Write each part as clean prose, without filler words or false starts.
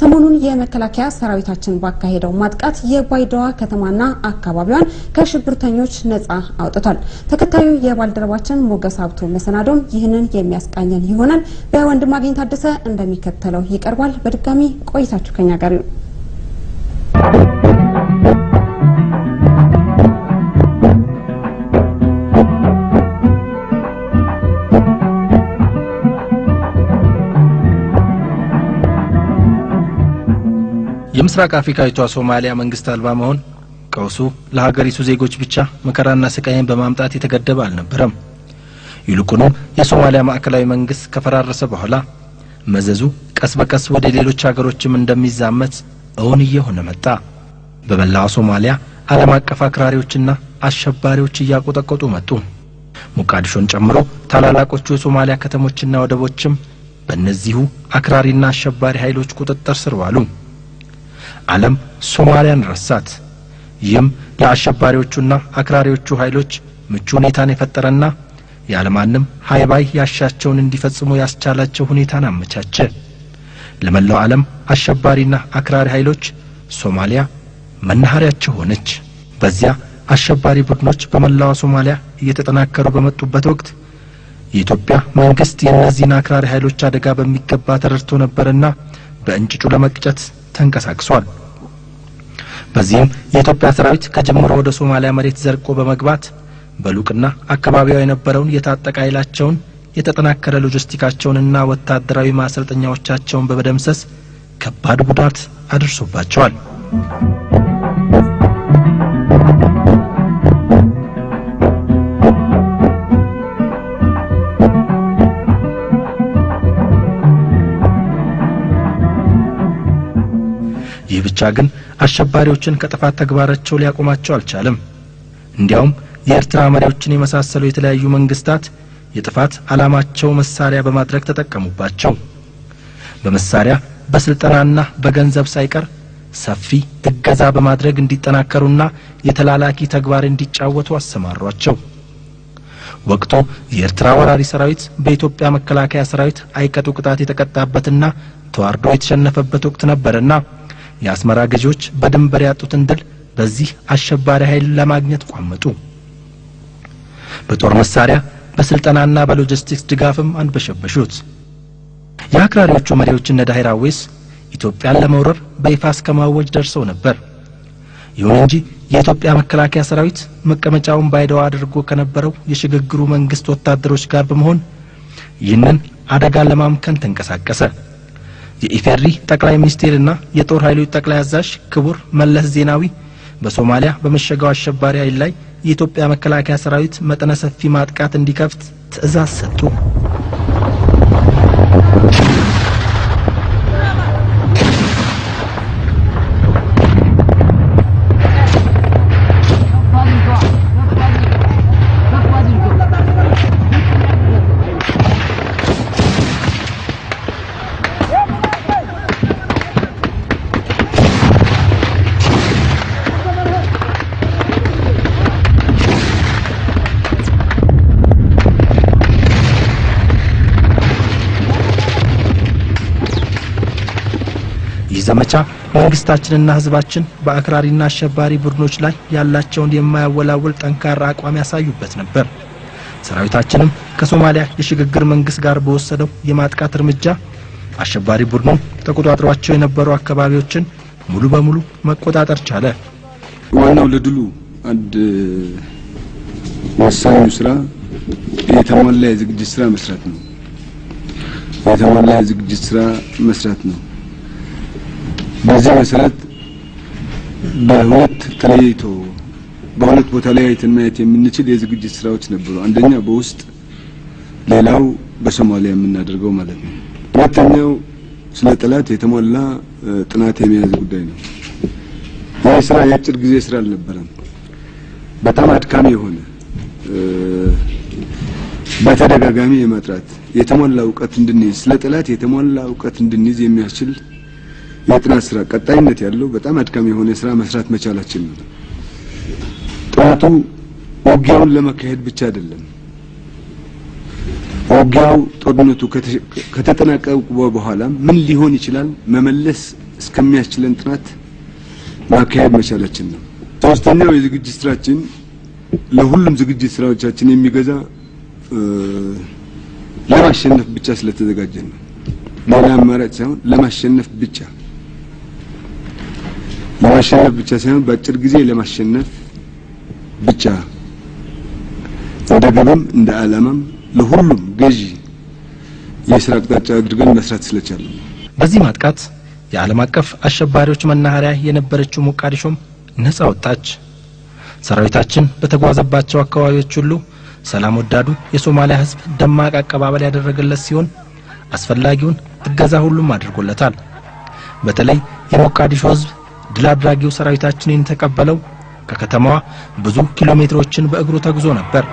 ሰሞኑን የመከላከያ ሰራዊታችን ባካሄደው ማጥቃት የባይዶዋ ከተማና አካባቢዋን ከሽብርተኞች ነፃ አውጥቷል። ተከታዩ የባልደረባችን ሞገስ ሀብቱ መሰናዶም ይህንን የሚያስቃኘን ይሆናል። በወንድማገኝ ታደሰ እንደሚከተለው ይቀርባል። በድጋሚ ቆይታችሁ ከኛ ጋር ይሁን። የምስራቅ አፍሪካዊቷ ሶማሊያ መንግስት አልባ መሆን ቀውሱ ለሀገሪቱ ዜጎች ብቻ መከራና ስቃይን በማምጣት የተገደበ አልነበረም። ይልቁንም የሶማሊያ ማዕከላዊ መንግስት ከፈራረሰ በኋላ መዘዙ ቀስ በቀስ ወደ ሌሎች ሀገሮችም እንደሚዛመት እውን እየሆነ መጣ። በመላው ሶማሊያ ዓለም አቀፍ አክራሪዎችና አሸባሪዎች እያቆጠቆጡ መጡ። ሞቃዲሾን ጨምሮ ታላላቆቹ የሶማሊያ ከተሞችና ወደቦችም በእነዚሁ አክራሪና አሸባሪ ኃይሎች ቁጥጥር ስር ዋሉ። ዓለም ሶማሊያን ረሳት። ይህም ለአሸባሪዎቹና አክራሪዎቹ ኃይሎች ምቹ ሁኔታን የፈጠረና ያለማንም ሃይባይ ያሻቸውን እንዲፈጽሙ ያስቻላቸው ሁኔታን አመቻቸ። ለመላው ዓለም አሸባሪና አክራሪ ኃይሎች ሶማሊያ መናኸሪያቸው ሆነች። በዚያ አሸባሪ ቡድኖች በመላው ሶማሊያ እየተጠናከሩ በመጡበት ወቅት የኢትዮጵያ መንግስት የእነዚህን አክራሪ ኃይሎች አደጋ በሚገባ ተረድቶ ነበርና በእንጭጩ ለመቅጨት ተንቀሳቅሷል። በዚህም የኢትዮጵያ ሰራዊት ከጀመረ ወደ ሶማሊያ መሬት ዘርቆ በመግባት በሉቅና አካባቢው የነበረውን የታጠቀ ኃይላቸውን የተጠናከረ ሎጂስቲካቸውንና ወታደራዊ ማሰልጠኛዎቻቸውን በመደምሰስ ከባድ ጉዳት አድርሶባቸዋል። ይህ ብቻ ግን አሸባሪዎችን ከጥፋት ተግባራቸው ሊያቆማቸው አልቻለም። እንዲያውም የኤርትራ መሪዎችን የመሳሰሉ የተለያዩ መንግስታት የጥፋት ዓላማቸው መሳሪያ በማድረግ ተጠቀሙባቸው። በመሳሪያ በስልጣናና በገንዘብ ሳይቀር ሰፊ እገዛ በማድረግ እንዲጠናከሩና የተላላኪ ተግባር እንዲጫወቱ አሰማሯቸው። ወቅቱ የኤርትራ ወራሪ ሰራዊት በኢትዮጵያ መከላከያ ሰራዊት አይቀጡ ቅጣት የተቀጣበትና ተዋርዶ የተሸነፈበት ወቅት ነበርና የአስመራ ገዢዎች በድንበር ያጡትን ድል በዚህ አሸባሪ ኃይል ለማግኘት ቋመጡ። በጦር መሳሪያ በስልጣናና በሎጂስቲክስ ድጋፍም አንበሸበሹት። የአክራሪዎቹ መሪዎች እነ ዳሂር አዌስ ኢትዮጵያን ለመውረር በይፋ እስከማወጅ ደርሰው ነበር። ይሁን እንጂ የኢትዮጵያ መከላከያ ሰራዊት መቀመጫውን ባይዶዋ አድርጎ ከነበረው የሽግግሩ መንግስት ወታደሮች ጋር በመሆን ይህንን አደጋ ለማምከን ተንቀሳቀሰ። የኢፌሪ ጠቅላይ ሚኒስቴርና የጦር ኃይሎች ጠቅላይ አዛዥ ክቡር መለስ ዜናዊ በሶማሊያ በመሸጋው አሸባሪ ኃይል ላይ የኢትዮጵያ መከላከያ ሰራዊት መጠነ ሰፊ ማጥቃት እንዲከፍት ትዕዛዝ ሰጡ። ዘመቻ መንግስታችንና ህዝባችን በአክራሪና አሸባሪ ቡድኖች ላይ ያላቸውን የማያወላውል ጠንካራ አቋም ያሳዩበት ነበር። ሰራዊታችንም ከሶማሊያ የሽግግር መንግስት ጋር በወሰደው የማጥቃት እርምጃ አሸባሪ ቡድኑ ተቆጣጥሯቸው የነበሩ አካባቢዎችን ሙሉ በሙሉ መቆጣጠር ቻለ። ዋናው ለድሉ አንድ ወሳኙ ስራ የተሟላ የዝግጅት ስራ መስራት ነው። የተሟላ የዝግጅት ስራ መስራት ነው። በዚህ መሰረት በሁለት ቦታ ላይ ማየት የምንችል የዝግጅት ስራዎች ነበሩ። አንደኛ በውስጥ ሌላው በሶማሊያ የምናደርገው ማለት ነው። ሁለተኛው ስለ ጠላት የተሟላ ጥናት የሚያዝ ጉዳይ ነው። ይህ ስራ የአጭር ጊዜ ስራ አልነበረም። በጣም አድካሚ የሆነ በተደጋጋሚ የማጥራት የተሟላ ዕውቀት እንድንይዝ ስለ ጠላት የተሟላ ዕውቀት እንድንይዝ የሚያስችል የጥናት ስራ ቀጣይነት ያለው በጣም አድካሚ የሆነ ስራ መስራት መቻላችን ነው። ጥናቱ ውጊያውን ለማካሄድ ብቻ አይደለም። ውጊያው ጦርነቱ ከተጠናቀቀ በኋላ ምን ሊሆን ይችላል መመለስ እስከሚያስችለን ጥናት ማካሄድ መቻላችን ነው። ሶስተኛው የዝግጅት ስራችን ለሁሉም ዝግጅት ስራዎቻችን የሚገዛ ለማሸነፍ ብቻ ስለተዘጋጀን ነው። ሌላ አማራጭ ሳይሆን ለማሸነፍ ብቻ ሳይሆን በአጭር ጊዜ ለማሸነፍ ብቻ እንደ ግብም እንደ ዓላማም ለሁሉም ገዢ የስራ አቅጣጫ አድርገን መስራት ስለቻለን በዚህ ማጥቃት የዓለም አቀፍ አሸባሪዎች መናኸሪያ የነበረችው ሞቃዲሾም ነፃ ወጣች። ሰራዊታችን በተጓዘባቸው አካባቢዎች ሁሉ ሰላም ወዳዱ የሶማሊያ ህዝብ ደማቅ አቀባበል ያደረገለት ሲሆን አስፈላጊውን እገዛ ሁሉም አድርጎለታል። በተለይ የሞቃዲሾ ህዝብ ድል አድራጊው ሰራዊታችንን ተቀበለው ከከተማዋ ብዙ ኪሎ ሜትሮችን በእግሩ ተጉዞ ነበር።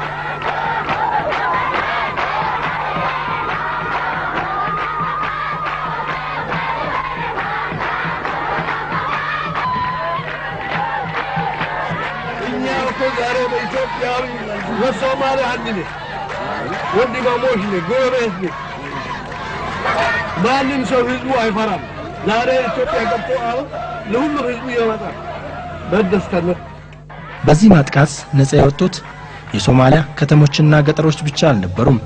وصومالي عندنا ودي باموشني قوريتني ما نمسوا هزبوا اي فرام لا رأي إثيوبيا قبطوا لهم هزبوا يومتا بدستنا በዚህ ማጥቃት ነፃ የወጡት የሶማሊያ ከተሞችና ገጠሮች ብቻ አልነበሩም።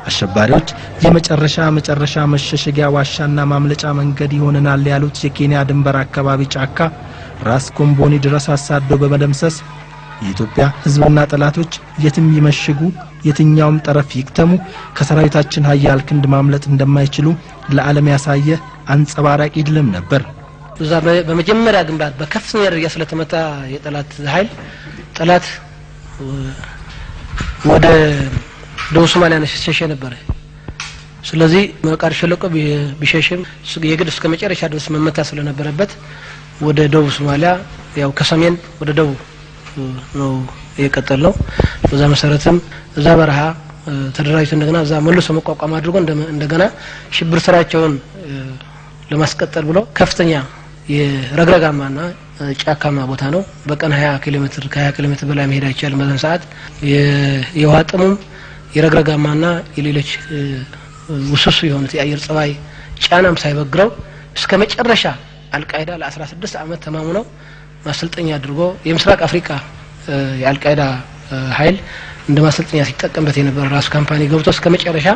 አሸባሪዎች የመጨረሻ መሸሸጊያ ዋሻና ማምለጫ መንገድ ይሆነናል ያሉት የኬንያ ድንበር አካባቢ ጫካ ራስ ኮምቦኒ ድረስ አሳደው በመደምሰስ የኢትዮጵያ ህዝብና ጠላቶች የትም ይመሽጉ የትኛውም ጠረፍ ይክተሙ ከሰራዊታችን ኃያል ክንድ ማምለጥ እንደማይችሉ ለዓለም ያሳየ አንጸባራቂ ድልም ነበር። እዛ በመጀመሪያ ግንባር በከፍተኛ ደረጃ ስለተመታ የጠላት ኃይል ጠላት ወደ ደቡብ ሶማሊያ ነሸሸ ነበር። ስለዚህ ሞቃዲሾ ለቆ ቢሸሽም የግድ እስከ መጨረሻ ድረስ መመታ ስለነበረበት ወደ ደቡብ ሶማሊያ ያው ከሰሜን ወደ ደቡብ ነው የቀጠለው። በዛ መሰረትም እዛ በረሃ ተደራጅቶ እንደገና እዛ መልሶ መቋቋም አድርጎ እንደገና ሽብር ስራቸውን ለማስቀጠል ብሎ ከፍተኛ የረግረጋማና ጫካማ ቦታ ነው። በቀን 20 ኪሎ ሜትር በላይ መሄድ አይቻልም። በዛን ሰዓት የውሃ ጥሙም የረግረጋማና የሌሎች ውስሱ የሆኑት የአየር ጸባይ ጫናም ሳይበግረው እስከ መጨረሻ አልቃይዳ ለ16 አመት ተማምነው ማሰልጠኛ አድርጎ የምስራቅ አፍሪካ የአልቃይዳ ኃይል እንደ ማሰልጠኛ ሲጠቀምበት የነበረ ራስ ካምፓኒ ገብቶ እስከ መጨረሻ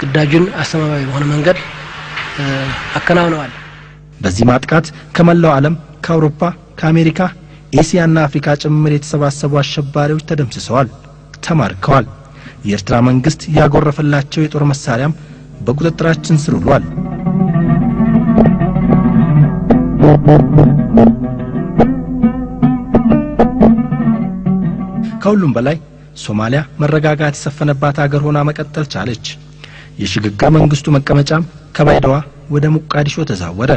ግዳጁን አስተማማኝ በሆነ መንገድ አከናውነዋል። በዚህ ማጥቃት ከመላው ዓለም ከአውሮፓ ከአሜሪካ ኤሲያና አፍሪካ ጭምር የተሰባሰቡ አሸባሪዎች ተደምስሰዋል፣ ተማርከዋል። የኤርትራ መንግስት ያጎረፈላቸው የጦር መሳሪያም በቁጥጥራችን ስር ውሏል። ከሁሉም በላይ ሶማሊያ መረጋጋት የሰፈነባት ሀገር ሆና መቀጠል ቻለች። የሽግግር መንግስቱ መቀመጫም ከባይዳዋ ወደ ሞቃዲሾ ተዛወረ።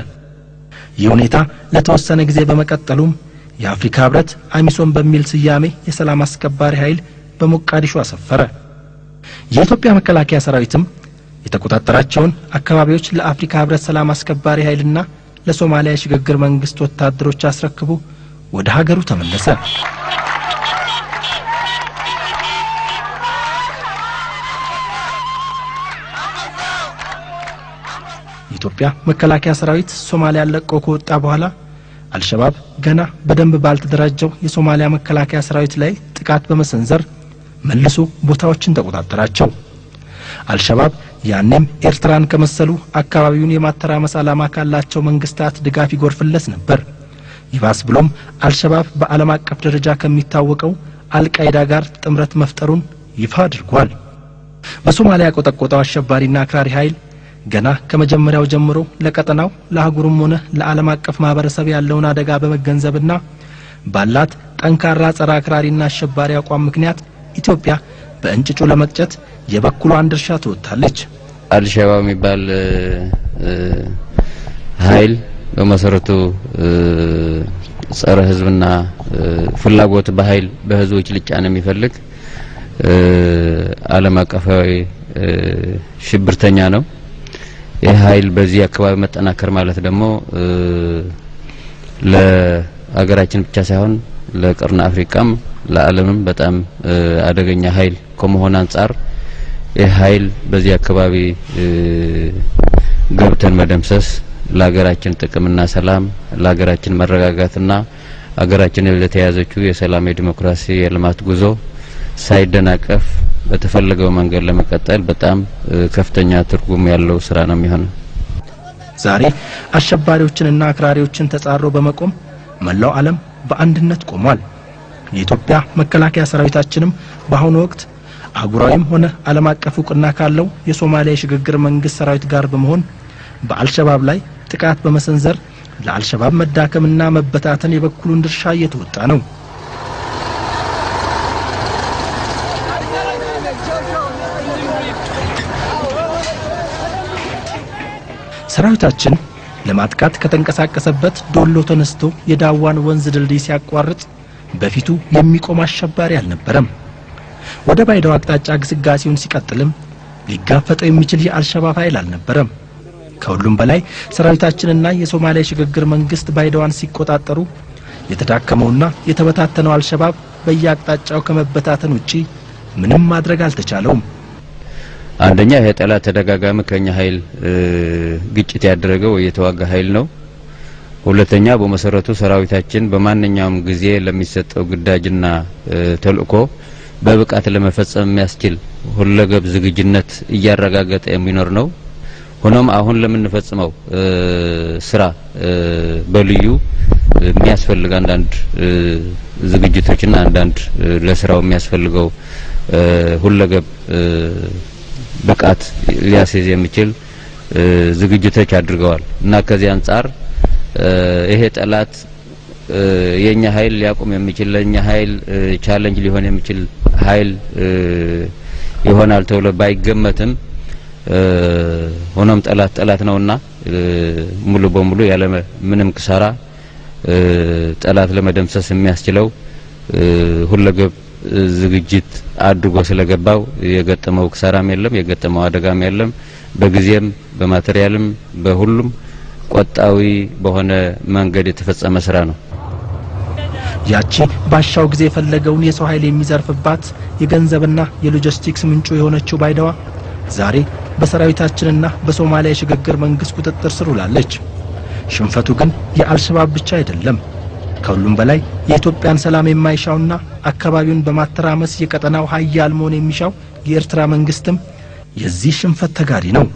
ይህ ሁኔታ ለተወሰነ ጊዜ በመቀጠሉም የአፍሪካ ህብረት አሚሶም በሚል ስያሜ የሰላም አስከባሪ ኃይል በሞቃዲሾ አሰፈረ። የኢትዮጵያ መከላከያ ሰራዊትም የተቆጣጠራቸውን አካባቢዎች ለአፍሪካ ህብረት ሰላም አስከባሪ ኃይልና ለሶማሊያ የሽግግር መንግስት ወታደሮች አስረክቦ ወደ ሀገሩ ተመለሰ። የኢትዮጵያ መከላከያ ሰራዊት ሶማሊያ ለቆ ከወጣ በኋላ አልሸባብ ገና በደንብ ባልተደራጀው የሶማሊያ መከላከያ ሰራዊት ላይ ጥቃት በመሰንዘር መልሶ ቦታዎችን ተቆጣጠራቸው። አልሸባብ ያንም ኤርትራን ከመሰሉ አካባቢውን የማተራመስ ዓላማ ካላቸው መንግስታት ድጋፍ ይጎርፍለት ነበር። ይባስ ብሎም አልሸባብ በዓለም አቀፍ ደረጃ ከሚታወቀው አልቃይዳ ጋር ጥምረት መፍጠሩን ይፋ አድርጓል። በሶማሊያ ቆጠቆጣው አሸባሪና አክራሪ ኃይል ገና ከመጀመሪያው ጀምሮ ለቀጠናው ለአህጉሩም ሆነ ለዓለም አቀፍ ማህበረሰብ ያለውን አደጋ በመገንዘብና ባላት ጠንካራ ጸረ አክራሪና አሸባሪ አቋም ምክንያት ኢትዮጵያ በእንጭጩ ለመቅጨት የበኩሏን ድርሻ ተወጣለች። አልሸባብ የሚባል ኃይል በመሰረቱ ጸረ ህዝብና ፍላጎት በኃይል በህዝቦች ሊጫን የሚፈልግ ዓለም አቀፋዊ ሽብርተኛ ነው። ይህ ኃይል በዚህ አካባቢ መጠናከር ማለት ደግሞ ለሀገራችን ብቻ ሳይሆን ለቀርና አፍሪካም ለዓለምም በጣም አደገኛ ኃይል ከመሆን አንፃር ይህ ኃይል በዚህ አካባቢ ገብተን መደምሰስ ለሀገራችን ጥቅምና ሰላም ለሀገራችን መረጋጋትና ሀገራችን ለተያዘችው የሰላም የዲሞክራሲ የልማት ጉዞ ሳይደናቀፍ በተፈለገው መንገድ ለመቀጠል በጣም ከፍተኛ ትርጉም ያለው ስራ ነው የሚሆነው። ዛሬ አሸባሪዎችንና አክራሪዎችን ተጻሮ በመቆም መላው ዓለም በአንድነት ቆሟል። የኢትዮጵያ መከላከያ ሰራዊታችንም በአሁኑ ወቅት አህጉራዊም ሆነ ዓለም አቀፍ ዕውቅና ካለው የሶማሊያ የሽግግር መንግስት ሰራዊት ጋር በመሆን በአልሸባብ ላይ ጥቃት በመሰንዘር ለአልሸባብ መዳከምና መበታተን የበኩሉን ድርሻ እየተወጣ ነው። ሰራዊታችን ለማጥቃት ከተንቀሳቀሰበት ዶሎ ተነስቶ የዳዋን ወንዝ ድልድይ ሲያቋርጥ በፊቱ የሚቆም አሸባሪ አልነበረም። ወደ ባይዳዋ አቅጣጫ ግስጋሴውን ሲቀጥልም ሊጋፈጠው የሚችል የአልሸባብ ኃይል አልነበረም። ከሁሉም በላይ ሰራዊታችንና የሶማሊያ ሽግግር መንግስት ባይዳዋን ሲቆጣጠሩ የተዳከመውና የተበታተነው አልሸባብ በየአቅጣጫው ከመበታተን ውጪ ምንም ማድረግ አልተቻለውም። አንደኛ የጠላት ተደጋጋሚ ከኛ ኃይል ግጭት ያደረገው የተዋጋ ኃይል ነው። ሁለተኛ በመሰረቱ ሰራዊታችን በማንኛውም ጊዜ ለሚሰጠው ግዳጅና ተልእኮ በብቃት ለመፈጸም የሚያስችል ሁለገብ ዝግጁነት እያረጋገጠ የሚኖር ነው። ሆኖም አሁን ለምንፈጽመው ስራ በልዩ የሚያስፈልግ አንዳንድ ዝግጅቶችና አንዳንድ ለስራው የሚያስፈልገው ሁለገብ ብቃት ሊያስይዝ የሚችል ዝግጅቶች አድርገዋል እና ከዚህ አንፃር ይሄ ጠላት የኛ ኃይል ሊያቆም የሚችል ለኛ ኃይል ቻሌንጅ ሊሆን የሚችል ኃይል ይሆናል ተብሎ ባይገመትም ሆኖም ጠላት ነውና ሙሉ በሙሉ ያለ ምንም ክሳራ ጠላት ለመደምሰስ የሚያስችለው ሁለገብ ዝግጅት አድርጎ ስለገባው የገጠመው ክሳራም የለም የገጠመው አደጋም የለም። በጊዜም በማቴሪያልም በሁሉም ቆጣዊ በሆነ መንገድ የተፈጸመ ስራ ነው። ያቺ ባሻው ጊዜ ፈለገውን የሰው ኃይል የሚዘርፍባት የገንዘብና የሎጂስቲክስ ምንጩ የሆነችው ባይዳዋ ዛሬ በሰራዊታችንና በሶማሊያ የሽግግር መንግስት ቁጥጥር ስር ውላለች። ሽንፈቱ ግን የአልሸባብ ብቻ አይደለም። ከሁሉም በላይ የኢትዮጵያን ሰላም የማይሻውና አካባቢውን በማተራመስ የቀጠናው ኃያል መሆን የሚሻው የኤርትራ መንግስትም የዚህ ሽንፈት ተጋሪ ነው።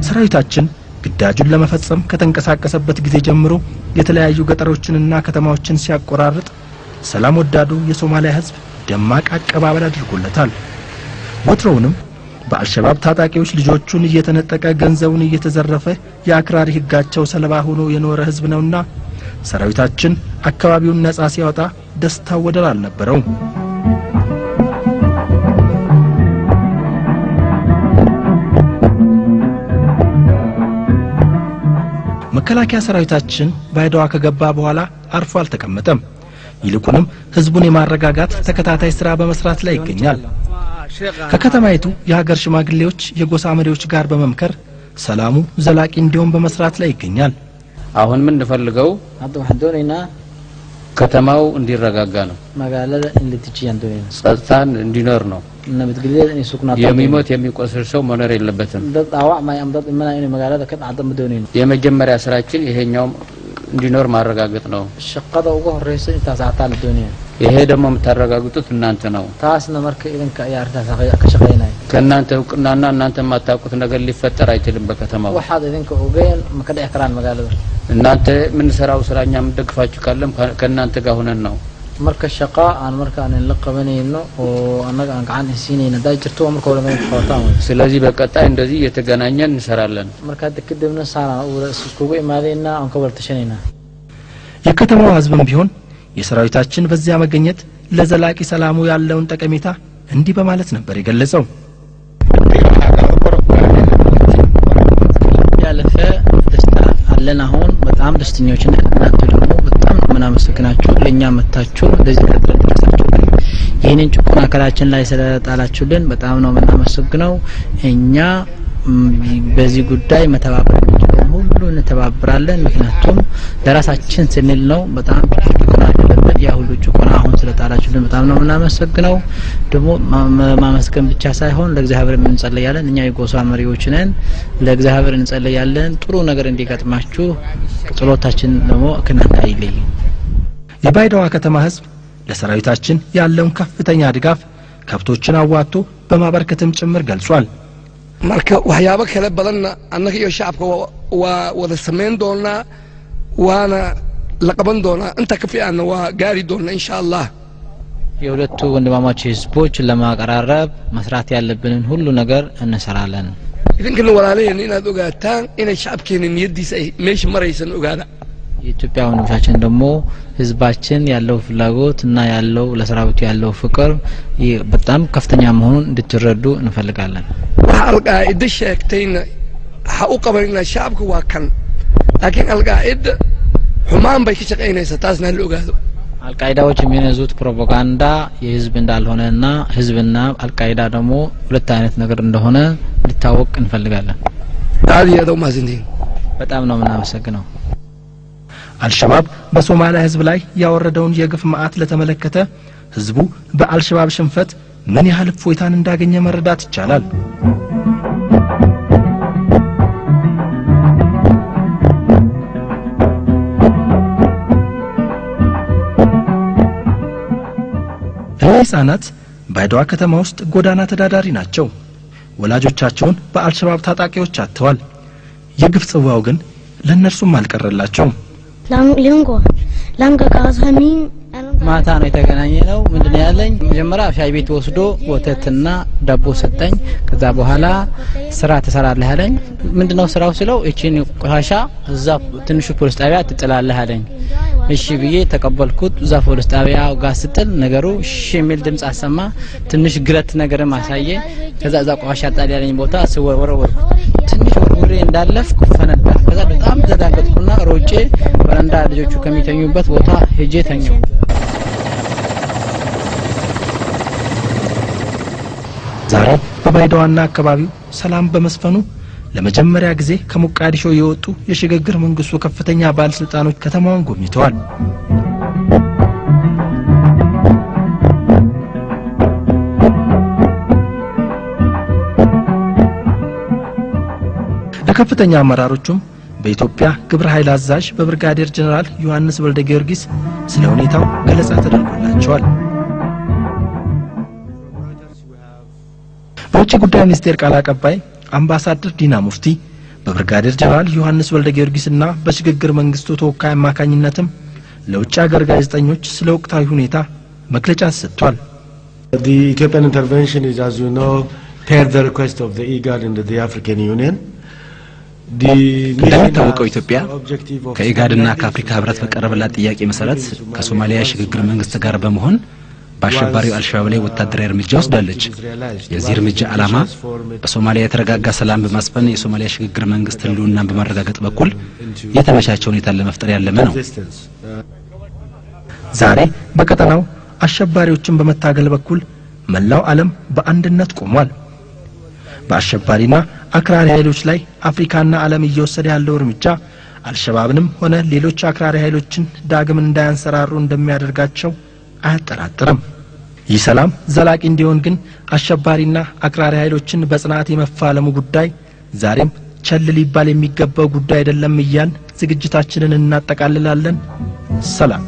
ሰራዊታችን ግዳጁን ለመፈጸም ከተንቀሳቀሰበት ጊዜ ጀምሮ የተለያዩ ገጠሮችንና ከተማዎችን ሲያቆራርጥ ሰላም ወዳዱ የሶማሊያ ህዝብ ደማቅ አቀባበል አድርጎለታል። ወትሮውንም በአልሸባብ ታጣቂዎች ልጆቹን እየተነጠቀ ገንዘቡን እየተዘረፈ የአክራሪ ህጋቸው ሰለባ ሆኖ የኖረ ህዝብ ነውና ሰራዊታችን አካባቢውን ነጻ ሲያወጣ ደስታው ወደር አልነበረውም። መከላከያ ሰራዊታችን ባይዳዋ ከገባ በኋላ አርፎ አልተቀመጠም። ይልቁንም ህዝቡን የማረጋጋት ተከታታይ ስራ በመስራት ላይ ይገኛል። ከከተማይቱ የሀገር ሽማግሌዎች የጎሳ መሪዎች ጋር በመምከር ሰላሙ ዘላቂ እንዲሆን በመስራት ላይ ይገኛል። አሁን ምን እንፈልገው አጥዋህዶኔና ከተማው እንዲረጋጋ ነው። ማጋለለ እንድትጪያን ዶኔ ጸጥታን እንዲኖር ነው። ነብትግሌ እኔ ሱቅናታ የሚሞት የሚቆስል ሰው መኖር የለበትም። ዳዋ ማያምዳት ምን አይነ ማጋለለ ከጣጣም ዶኔ ነው። የመጀመሪያ ስራችን ይሄኛው እንዲኖር ማረጋገጥ ነው። ሸቀጣው ጎ ሬስ ታሳታል ዶኔ ይሄ ደግሞ የምታረጋግጡት እናንተ ነው። ታስነ ማርከ ኢደን ከያርታ ከሸቀይናይ ከእናንተ እውቅናና እናንተ ማታውቁት ነገር ሊፈጠር አይችልም በከተማው ወሐድ ኢደን ከኦገን መከዳ ያከራን ማጋለለ እናንተ ምን ሰራው ስራኛ ምደግፋችሁ ካለም ከእናንተ ጋር ሆነን ነው marka shaqa aan marka aan la qabanayno oo anaga aan gacan siinayna daajirto marka wala ma qabtaan ስለዚህ በቀጣይ እንደዚህ የተገናኘን እንሰራለን marka ደክደብነ ሳራ እስኩ ኢማዴና aan ka waltashanayna የከተማው ህዝብም ቢሆን የሰራዊታችን በዚያ መገኘት ለዘላቂ ሰላሙ ያለውን ጠቀሜታ እንዲህ በማለት ነበር የገለጸው። ያለፈ ደስታ አለን አሁን በጣም ደስተኞች ነን። እናንተ ደግሞ በጣም ምናመሰግናችሁ ለኛ መታችሁ ለዚህ ከተደረሳችሁ ይሄንን ጭቁን አካላችን ላይ ስለጣላችሁልን በጣም ነው ምናመሰግነው። እኛ በዚህ ጉዳይ መተባበር እንችላለን ሁሉ እንተባበራለን ምክንያቱም ለራሳችን ስንል ነው በጣም ጭቆና ያለበት ያ ሁሉ ጭቆና አሁን ስለጣላችሁልን በጣም ነው እናመሰግነው ደግሞ ማመስገን ብቻ ሳይሆን ለእግዚአብሔር እንጸልያለን እኛ የጎሳ መሪዎች ነን ለእግዚአብሔር እንጸልያለን ጥሩ ነገር እንዲገጥማችሁ ጸሎታችን ደግሞ ከናንተ አይለይ የባይዳዋ ከተማ ህዝብ ለሰራዊታችን ያለውን ከፍተኛ ድጋፍ ከብቶችን አዋጥቶ በማበርከትም ጭምር ገልጿል marka waxyaabo kale badan annaga iyo shacabka waa wada sameyn doona waana la qaban doona inta ka fiican waa gaari doona insha Allah የሁለቱ ወንድማማች ህዝቦች ለማቀራረብ መስራት ያለብንን ሁሉ ነገር እንሰራለን idinkan walaalaheen inaad ogaataan inay shacabkeena niyadiisa ay meesh maraysan ogaada የኢትዮጵያ ወንድሞቻችን ደግሞ ህዝባችን ያለው ፍላጎት እና ያለው ለሰራዊቱ ያለው ፍቅር በጣም ከፍተኛ መሆኑን እንድትረዱ እንፈልጋለን alqaa'id sheegtayna waxa u qabanayna shacabku waa kan laakiin alqaa'id xumaan bay ka shaqeynaysaa taasna la ogaado አልቃይዳዎች የሚነዙት ፕሮፓጋንዳ የህዝብ እንዳልሆነና ህዝብና አልቃይዳ ደግሞ ሁለት አይነት ነገር እንደሆነ ሊታወቅ እንፈልጋለን ታዲያው ማዝንዲን በጣም ነው እናመሰግነው አልሸባብ በሶማሊያ ህዝብ ላይ ያወረደውን የግፍ ማአት ለተመለከተ ህዝቡ በአልሸባብ ሽንፈት ምን ያህል ፎይታን እንዳገኘ መረዳት ይቻላል ህፃናት ባይዳዋ ከተማ ውስጥ ጎዳና ተዳዳሪ ናቸው ወላጆቻቸውን በአልሸባብ ታጣቂዎች አጥተዋል የግፍ ጽዋው ግን ለነርሱም አልቀረላቸው ላምጋ ካዛሚን ማታ ነው የተገናኘነው ምንድነው ያለኝ መጀመሪያ ሻይ ቤት ወስዶ ወተትና ዳቦ ሰጠኝ ከዛ በኋላ ስራ ተሰራለህ አለኝ ምንድነው ስራው ስለው እቺን ቆሻሻ እዛ ትንሹ ፖሊስ ጣቢያ ትጥላለህ አለኝ እሺ ብዬ ተቀበልኩት እዛ ፖሊስ ጣቢያው ጋር ስጥል ነገሩ ሽሚል ድምጽ አሰማ ትንሽ ግረት ነገርም አሳየ ከዛ እዛ ቆሻሻ ጣል ያለኝ ቦታ ወረወር ትንሽ ወርውሬ እንዳለፍኩ ፈነዳ ከዛ በጣም ተዳገጥኩና ሮጬ በረንዳ ልጆቹ ከሚተኙበት ቦታ ሄጄ ተኛው ዛሬ በባይዳዋና አካባቢው ሰላም በመስፈኑ ለመጀመሪያ ጊዜ ከሞቃዲሾ የወጡ የሽግግር መንግስቱ ከፍተኛ ባለስልጣኖች ከተማውን ጎብኝተዋል ለከፍተኛ አመራሮቹም በኢትዮጵያ ግብረ ኃይል አዛዥ በብርጋዴር ጀነራል ዮሐንስ ወልደ ጊዮርጊስ ስለ ሁኔታው ገለጻ ተደርጎላቸዋል በውጭ ጉዳይ ሚኒስቴር ቃል አቀባይ አምባሳደር ዲና ሙፍቲ በብርጋዴር ጀነራል ዮሐንስ ወልደ ጊዮርጊስና በሽግግር መንግስቱ ተወካይ አማካኝነትም ለውጭ ሀገር ጋዜጠኞች ስለ ወቅታዊ ሁኔታ መግለጫ ሰጥቷል The Ethiopian intervention is, as you know, per the request of the IGAD and the African Union. እንደሚታወቀው ኢትዮጵያ ከኢጋድና ከአፍሪካ ህብረት በቀረበላት ጥያቄ መሰረት ከሶማሊያ ሽግግር መንግስት ጋር በመሆን በአሸባሪው አልሸባብ ላይ ወታደራዊ እርምጃ ወስዳለች የዚህ እርምጃ ዓላማ በሶማሊያ የተረጋጋ ሰላም በማስፈን የሶማሊያ ሽግግር መንግስት ህልውናን በማረጋገጥ በኩል የተመቻቸ ሁኔታ ለመፍጠር ያለመ ነው ዛሬ በቀጠናው አሸባሪዎችን በመታገል በኩል መላው ዓለም በአንድነት ቆሟል በአሸባሪና አክራሪ ኃይሎች ላይ አፍሪካና ዓለም እየወሰደ ያለው እርምጃ አልሸባብንም ሆነ ሌሎች አክራሪ ኃይሎችን ዳግም እንዳያንሰራሩ እንደሚያደርጋቸው አያጠራጥርም ይህ ሰላም ዘላቂ እንዲሆን ግን አሸባሪና አክራሪ ኃይሎችን በጽናት የመፋለሙ ጉዳይ ዛሬም ቸል ሊባል የሚገባው ጉዳይ አይደለም እያን ዝግጅታችንን እናጠቃልላለን ሰላም